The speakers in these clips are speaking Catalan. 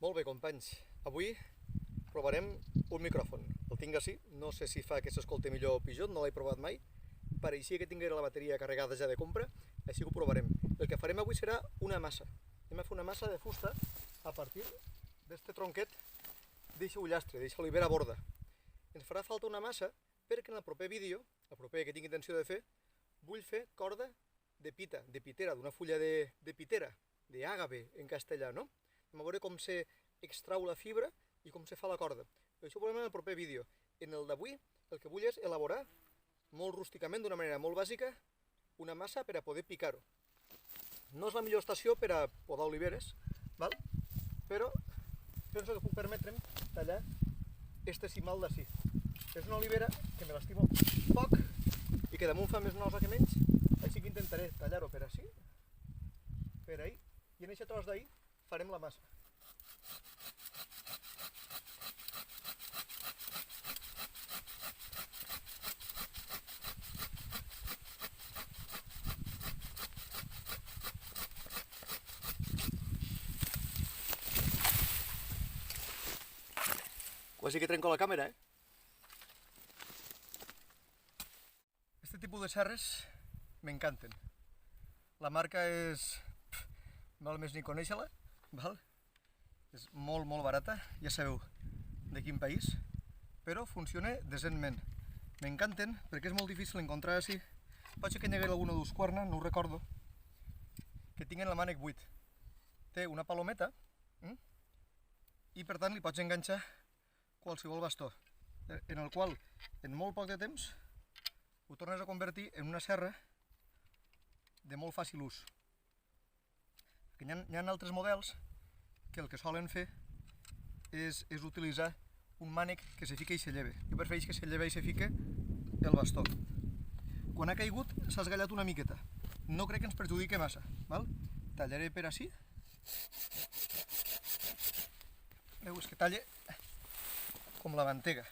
Molt bé, companys. Avui provarem un micròfon. El tinc així, no sé si fa que s'escolti millor o pitjor, no l'he provat mai. Pareixia que tinguera la bateria carregada ja de compra, així que ho provarem. El que farem avui serà una massa. Anem a fer una massa de fusta a partir d'aquest tronquet d'eixa ullastre, d'eixa olivera borda. Ens farà falta una massa perquè en el proper vídeo, el proper que tinc intenció de fer, vull fer corda de pita, de pitera, d'una fulla de pitera, d'àgave en castellà, no? Anem a veure com se extrau la fibra i com se fa la corda. Això ho veurem en el proper vídeo. En el d'avui el que vull és elaborar molt rústicament, d'una manera molt bàsica, una massa per a poder picar-ho. No és la millor estació per a podar oliveres, val? Però penso que puc permetre'm tallar este cimal d'ací. És una olivera que me l'estimo poc i que damunt fa més nosa que menys, així que intentaré tallar-ho per ací, per ahí, i en aquest tros d'ahí farem la massa. Quasi que trenco la càmera, Este tipus de serres m'encanten. La marca és... val més ni conèixer-la, val? És molt, molt barata, ja sabeu de quin país, però funciona decentment. M'encanten perquè és molt difícil encontrar així. Pot ser que n'hi hagués alguna d'Husqvarna, no ho recordo, que tinguen el mànec buit. Té una palometa i per tant li pots enganxar qualsevol bastó, en el qual en molt poc de temps ho tornes a convertir en una serra de molt fàcil ús. Hi ha altres models que el que solen fer és utilitzar un mànec que se fica i se lleva. Jo prefereixo que se lleva i se fica el bastó. Quan ha caigut s'ha esgallat una miqueta. No crec que ens perjudiqui massa, val? Tallaré per ací. Veu, és que talla com la mantega.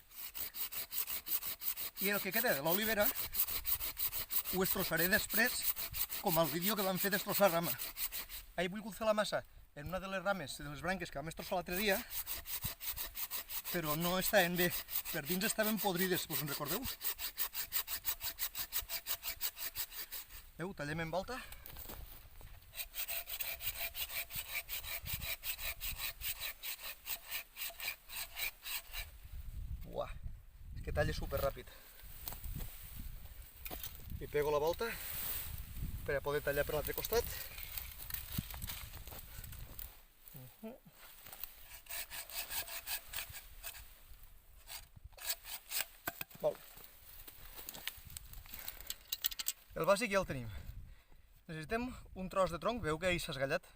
I el que queda de l'olivera ho estrossaré després com el vídeo que vam fer d'estrossar rama. He volgut fer la massa en una de les rames de les branques que vam estrossar l'altre dia, però no estaven bé. Per dins estaven podrides, us en recordeu? Veu, tallem en volta. Uah, és que talla superràpid. I pego la volta per a poder tallar per l'altre costat. Molt bé. El bàsic ja el tenim. Necessitem un tros de tronc, veu que ahir s'ha esgallat.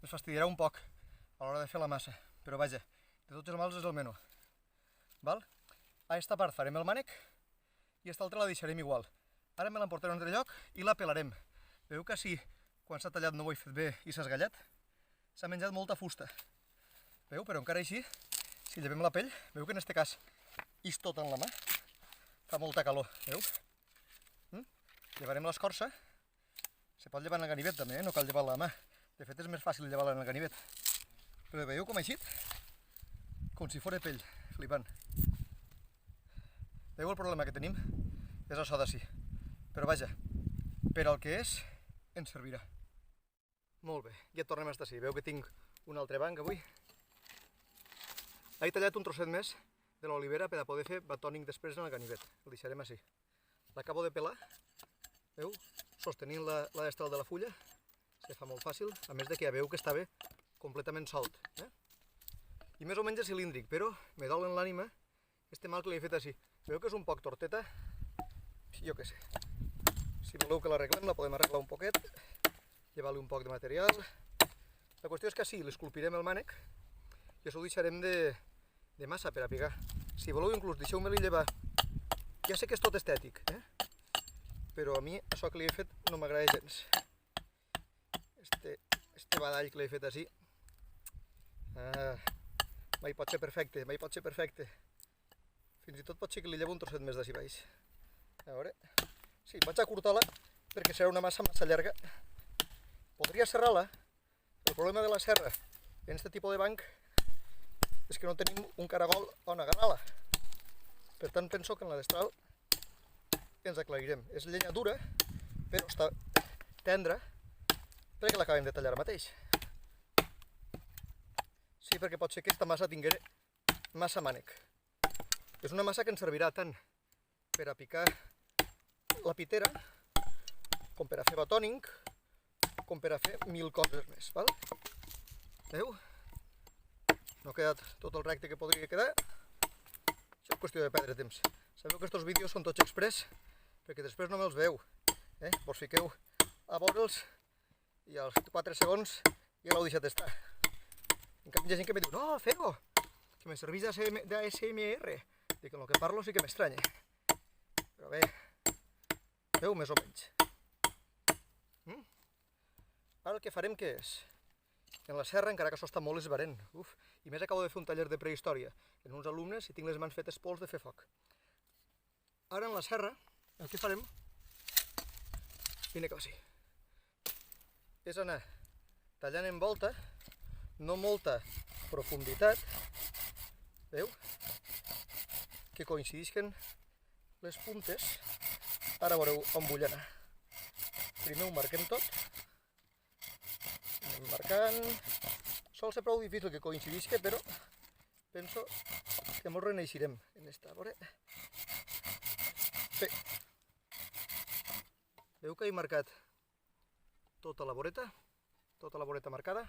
Ens fastidiarà un poc a l'hora de fer la massa, però vaja, de tots els mals és el menor. Val? A aquesta part farem el mànec i aquesta altra la deixarem igual. Ara me l'emportaré a un altre lloc i la pelarem. Veu que així, quan s'ha tallat no ho he fet bé i s'ha esgallat, s'ha menjat molta fusta. Veu, però encara així, si llevem la pell, veu que en aquest cas és tot en la mà. Fa molta calor, veu? Llevarem l'escorça. Se pot llevar en el ganivet també, no cal llevar-la a la mà. De fet és més fàcil llevar-la en el ganivet. Però veieu com ha eixit? Com si fos pell, flipant. Veieu el problema que tenim? És això d'ací. Però vaja, per al que és, ens servirà. Molt bé, ja tornem a estar així. Veu que tinc un altre banc avui. He tallat un trosset més de l'olivera per a poder fer batònic després en el ganivet. El deixarem així. L'acabo de pelar, veu? Sostenint la d'estel de la fulla. Se fa molt fàcil, a més de que ja veu que estava completament solt. I més o menys és cilíndric, però me dol en l'ànima este mal que li he fet així. Veu que és un poc torteta? Jo què sé. Si voleu que l'arreglem, la podem arreglar un poquet, llevar-li un poc de material. La qüestió és que així l'esculpirem el mànec i això ho deixarem de massa per a picar. Si voleu inclús deixeu-me-li llevar. Ja sé que és tot estètic, però a mi això que li he fet no m'agrada gens. Este badall que li he fet així mai pot ser perfecte, mai pot ser perfecte. Fins i tot pot ser que li llevo un trosset més d'ací baix. A veure... Sí, vaig acurtar-la perquè serà una massa massa llarga. Podria serrar-la. El problema de la serra en aquest tipus de banc és que no tenim un caragol on agarrar-la. Per tant, penso que en la destral ens aclarirem. És llenya dura, però està tendra, perquè l'acabem de tallar ara mateix. Sí, perquè pot ser que aquesta massa tinguera massa mànec. És una massa que ens servirà tant per a picar la pitera, com per a fer batòning, com per a fer mil coses més, val? Veieu? No ha quedat tot el recte que podria quedar. Això és qüestió de perdre temps. Sabeu que aquests vídeos són tots express, perquè després no me'ls veu. Vos fiqueu a veure'ls i als 4 segons ja l'heu deixat estar. En canvi hi ha gent que me diu, no, feu-ho, que me serveix d'ASMR. Dic, en el que parlo sí que m'estranya. Però bé, veu més o menys. Ara el que farem què és? En la serra, encara que això està molt esbarent, i més acabo de fer un taller de prehistòria en uns alumnes i tinc les mans fetes pols de fer foc. Ara en la serra, el que farem, vine cap així, és anar tallant en volta, no molta profunditat, veu? Que coincidisquen les puntes. Ara veureu on vull anar. Primer ho marquem tot. Anem marcant. Sol ser prou difícil que coincidisca, però penso que mos reneixirem en esta. A veure. Bé. Veu que he marcat tota la voreta? Tota la voreta marcada?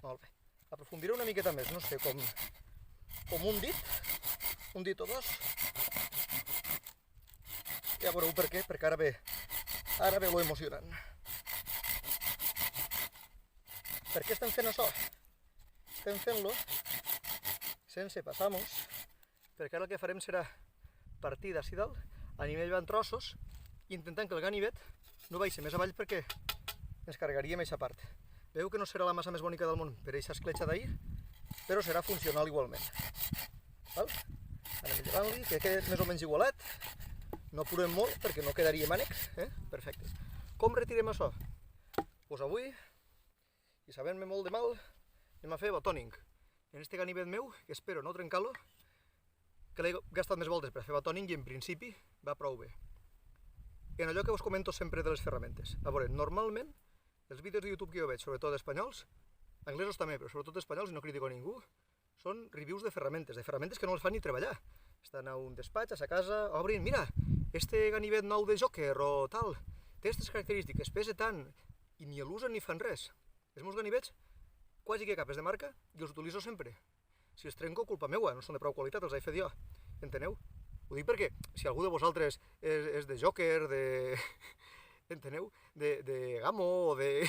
Molt bé. Aprofundiré una miqueta més, no sé, com un dit o dos. Ja veureu per què, perquè ara ve lo emocionant. Per què estem fent això? Estem fent-lo sense passar-nos, perquè ara el que farem serà partir d'ací dalt, a nivell en trossos, intentant que el ganivet no baixi més avall perquè ens carregaríem aquesta part. Veu que no serà la massa més bonica del món per aquesta escletxa d'ahir, però serà funcional igualment. Val? Anem llevant-li, que quedi més o menys igualat. No apurem molt perquè no quedaria mànecs. Perfecte. Com retirem això? Doncs avui, i sabent-me molt de mal, anem a fer batòning. En este ganivet meu, que espero no trencar-lo, que l'he gastat més voltes per fer batòning i en principi va prou bé. En allò que us comento sempre de les ferramentes. A veure, normalment, els vídeos de YouTube que jo veig, sobretot espanyols, anglesos també, però sobretot espanyols, i no critico a ningú, són reviews de ferramentes que no els fan ni treballar. Estan a un despatx, a sa casa, obrin, mira, este ganivet nou de Joker o tal, té aquestes característiques, pesa tant, i ni l'usen ni fan res. Els meus ganivets, quasi que cap és de marca, i els utilitzo sempre. Si els trenco, culpa meua, no són de prou qualitat, els he fet jo. Enteneu? Ho dic perquè, si algú de vosaltres és de Joker, enteneu? De Gamo o de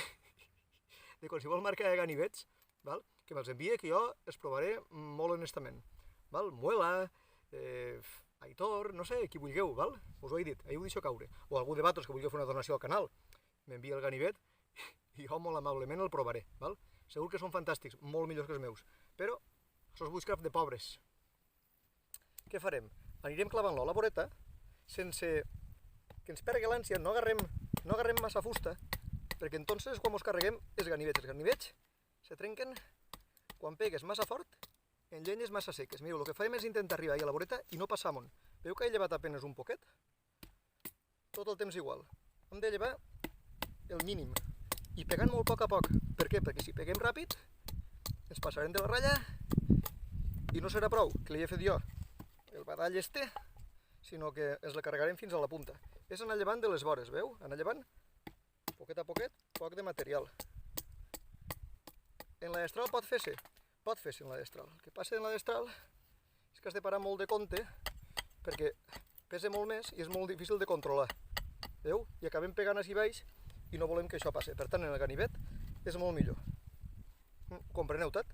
qualsevol marca de ganivets, val? Que me'ls envia, que jo els provaré molt honestament. Val? Muela, Aitor, no sé, qui vulgueu, val? Us ho he dit, ahir ho deixo caure. O algú de Batos que vulgueu fer una donació al canal, m'envia el ganivet i jo molt amablement el provaré, val? Segur que són fantàstics, molt millors que els meus, però això és bushcraft de pobres. Què farem? Anirem clavant-lo a la voreta sense que ens pergui l'ànsia, no agarrem massa fusta, perquè entonces quan ens carreguem els ganivets se trenquen quan pegues massa fort en llenyes massa seques. Mireu, el que farem és intentar arribar a la voreta i no passar amunt. Veieu que he llevat apenes un poquet? Tot el temps igual. Hem de llevar el mínim i pegant molt a poc. Per què? Perquè si peguem ràpid ens passarem de la ratlla i no serà prou que li he fet jo el badall este, sinó que ens la carregarem fins a la punta. És anar llevant de les vores, veu? Anar llevant, poquet a poquet, poc de material. En la destral pot fer-se en la destral. El que passa en la destral és que has de parar molt de compte perquè pesa molt més i és molt difícil de controlar. Veu? I acabem pegant així baix i no volem que això passi. Per tant, en el ganivet és molt millor. Compreneu tot?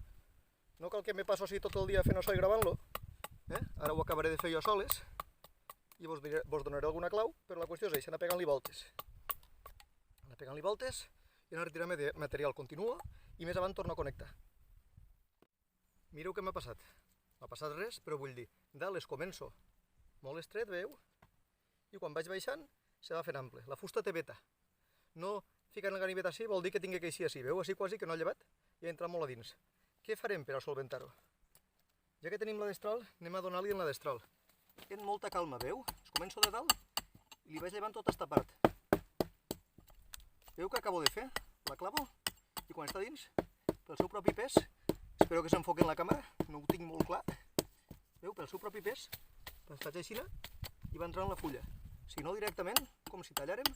No cal que me passo així tot el dia fent això i gravant-lo. Ara ho acabaré de fer jo soles i vos donaré alguna clau, però la qüestió és això, anar pegant-li voltes. Anar pegant-li voltes i anar retirant material. Continua i més avant torno a connectar. Mireu què m'ha passat. M'ha passat res, però vull dir, dalt es començo molt estret, veieu? I quan vaig baixant se va fent ample. La fusta té veta. No ficant el ganivet així vol dir que tingui que eixir així, veu? Així quasi que no ha llevat i ha entrat molt a dins. Què farem per a solventar-ho? Ja que tenim la destral, anem a donar-li en la destral. En molta calma, veu? Es començo de dalt i li vaig llevant tot estapat. Veu què acabo de fer? La clavo i quan està dins, pel seu propi pes, espero que s'enfoqui en la càmera, no ho tinc molt clar. Veu? Pel seu propi pes, les faig així i va entrar en la fulla. Si no directament, com si tallàrem,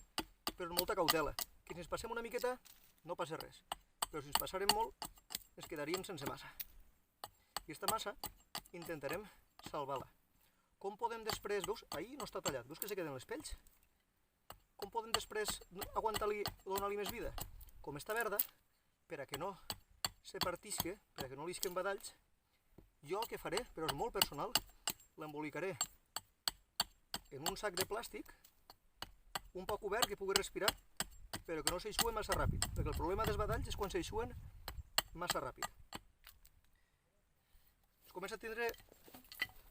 però amb molta cautela. Que si ens passem una miqueta, no passa res. Però si ens passarem molt, ens quedaríem sense massa. I aquesta massa intentarem salvar-la. Com podem després, veus? Ahir no està tallat, veus que se queden les pells? Com podem després aguantar-li, donar-li més vida? Com està verda, per a que no se partisque, per a que no li isquen badalls, jo el que faré, però és molt personal, l'embolicaré en un sac de plàstic, un poc obert que pugui respirar, però que no s'eixuen massa ràpid, perquè el problema dels badalls és quan s'eixuen massa ràpid. Es comença a tindre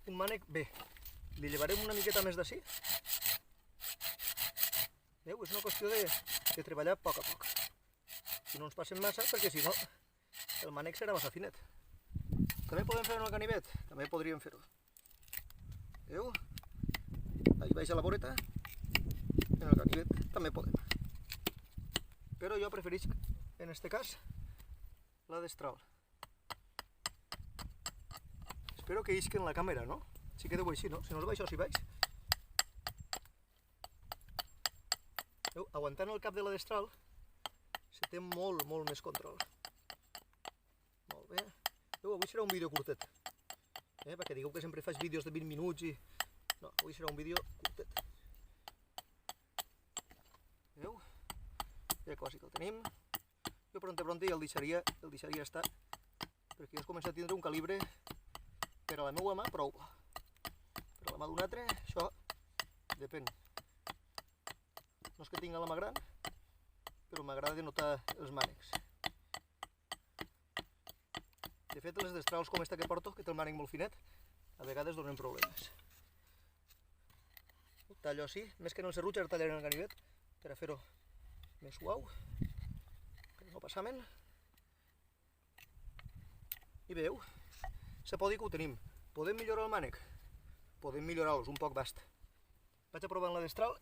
un mànec bé. Li llevarem una miqueta més d'ací. Veu? És una qüestió de treballar a poc a poc. Si no ens passem massa, perquè si no, el mànec serà massa finet. També podem fer en el ganivet? També podríem fer-ho. Veu? Ahí baix a la voreta. En el ganivet també podem. Però jo preferisc, en este cas, la destral. Espero que isquen la càmera, no? Si quedeu així, no? Si no els baixo, si baix. Veu? Aguantant el cap de la destral, se té molt més control. Molt bé. Veu? Avui serà un vídeo curtet. Perquè digueu que sempre faig vídeos de 20 minuts i... No, avui serà un vídeo curtet. Veu? Ja quasi que el tenim. Jo pronte ja el deixaria estar, perquè jo es comença a tindre un calibre per a la meva mà prou. Per a la mà d'un altre, això depèn. No és que tinga la mà gran, però m'agrada de notar els mànecs. De fet, les destrals com esta que porto, que té el mànec molt finet, a vegades donen problemes. Ho tallo així, més que en el serruig, ara tallaré en el ganivet, per a fer-ho més suau, que no passamen. I veieu, se pot dir que ho tenim. Podem millorar el mànec? Podem millorar-los un poc bast. Vaig a provar en la destral,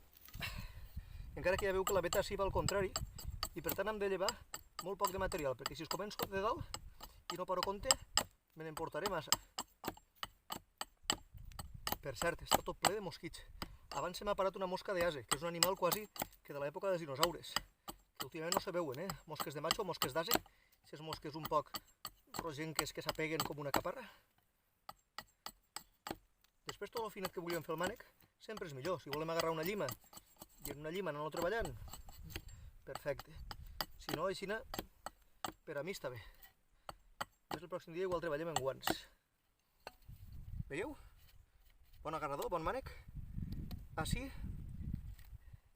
encara que ja veu que la veta sí va al contrari, i per tant hem de llevar molt poc de material, perquè si es començo de dalt i no paro compte, me n'emportaré massa. Per cert, està tot ple de mosquits. Abans se m'ha parat una mosca d'ase, que és un animal quasi que de l'època dels dinosaures, que últimament no se veuen, mosques de macho, mosques d'ase, aquestes mosques un poc rogenques que s'apeguen com una caparra. Després tot el finet que volíem fer el mànec sempre és millor. Si volem agarrar una llima i en una llima anar-lo treballant, perfecte. Si no, així per a mi està bé. Més el pròxim dia igual treballem en guants. Veieu? Bon agarrador, bon mànec. Així,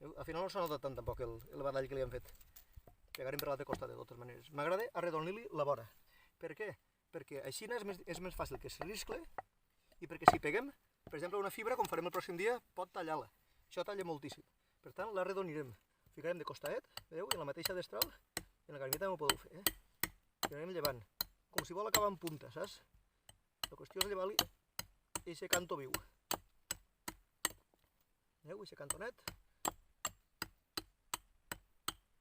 al final no s'ha notat tant tampoc el badall que li han fet. Pegarem per l'altre costat de totes maneres. M'agrada arredonir-li la vora. Per què? Perquè així és més fàcil que s'arriscle i perquè si peguem, per exemple, una fibra, com farem el pròxim dia, pot tallar-la. Això talla moltíssim. Per tant, l'arredonirem. Ficarem de costadet, veieu? I en la mateixa destral, i en el ganivet també ho podeu fer. I anem llevant. Com si vol acabar en punta, saps? La qüestió és llevar-li eixe canto viu. Veieu? Eixe cantonet.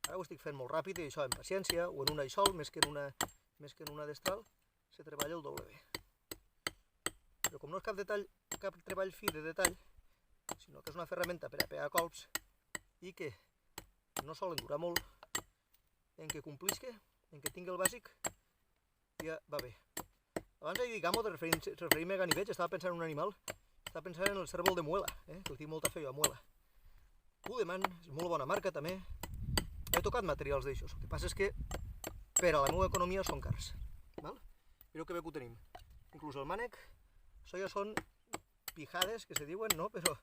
Ara ho estic fent molt ràpid i això, en paciència, o en una i sol, més que en una destral, se treballa el doble bé. Però com no és cap treball fi de detall, sinó que és una ferramenta per a pegar colps i que no solen durar molt, en què complisca, en què tingui el bàsic, ja va bé. Abans de dir gamo, de referir-me a ganivets, estava pensant en un animal, estava pensant en el cérvol de muela, que el tinc molta fe jo a muela. Pudeman, és molt bona marca també. He tocat materials d'aixòs, el que passa és que per a la meva economia són cars. Mireu que bé que ho tenim. Inclús el mànec, això ja són pijades que se diuen, no? Però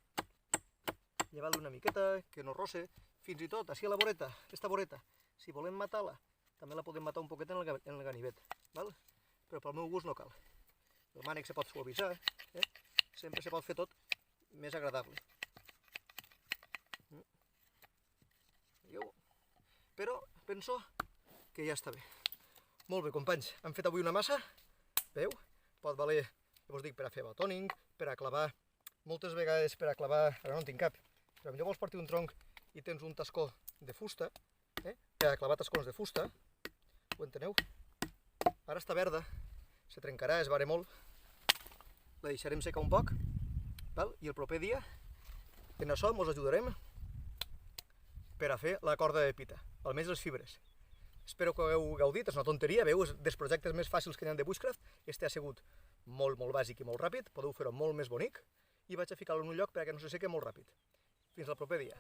llevar-li una miqueta, que no rosse, fins i tot, així a la voreta, aquesta voreta, si volem matar-la, també la podem matar un poquet en el ganivet, però pel meu gust no cal. El mànec se pot suavitzar, sempre se pot fer tot més agradable. Veieu? Però penso que ja està bé. Molt bé, companys, hem fet avui una massa, veu? Pot valer, ja us dic, per a fer batoning, per a clavar, moltes vegades per a clavar, ara no en tinc cap, però millor vols partir un tronc i tens un tascó de fusta, per a clavar tascons de fusta, ho enteneu? Ara està verda, se trencarà, es vare molt, la deixarem secar un poc, val? I el proper dia, en això ens ajudarem per a fer la corda de pita, almenys les fibres. Espero que ho hagueu gaudit, és una tonteria, veieu, és dels projectes més fàcils que hi ha de Bushcraft. Este ha sigut molt bàsic i molt ràpid, podeu fer-ho molt més bonic i vaig a ficar-lo en un lloc perquè no se sequi molt ràpid. Fins al proper dia.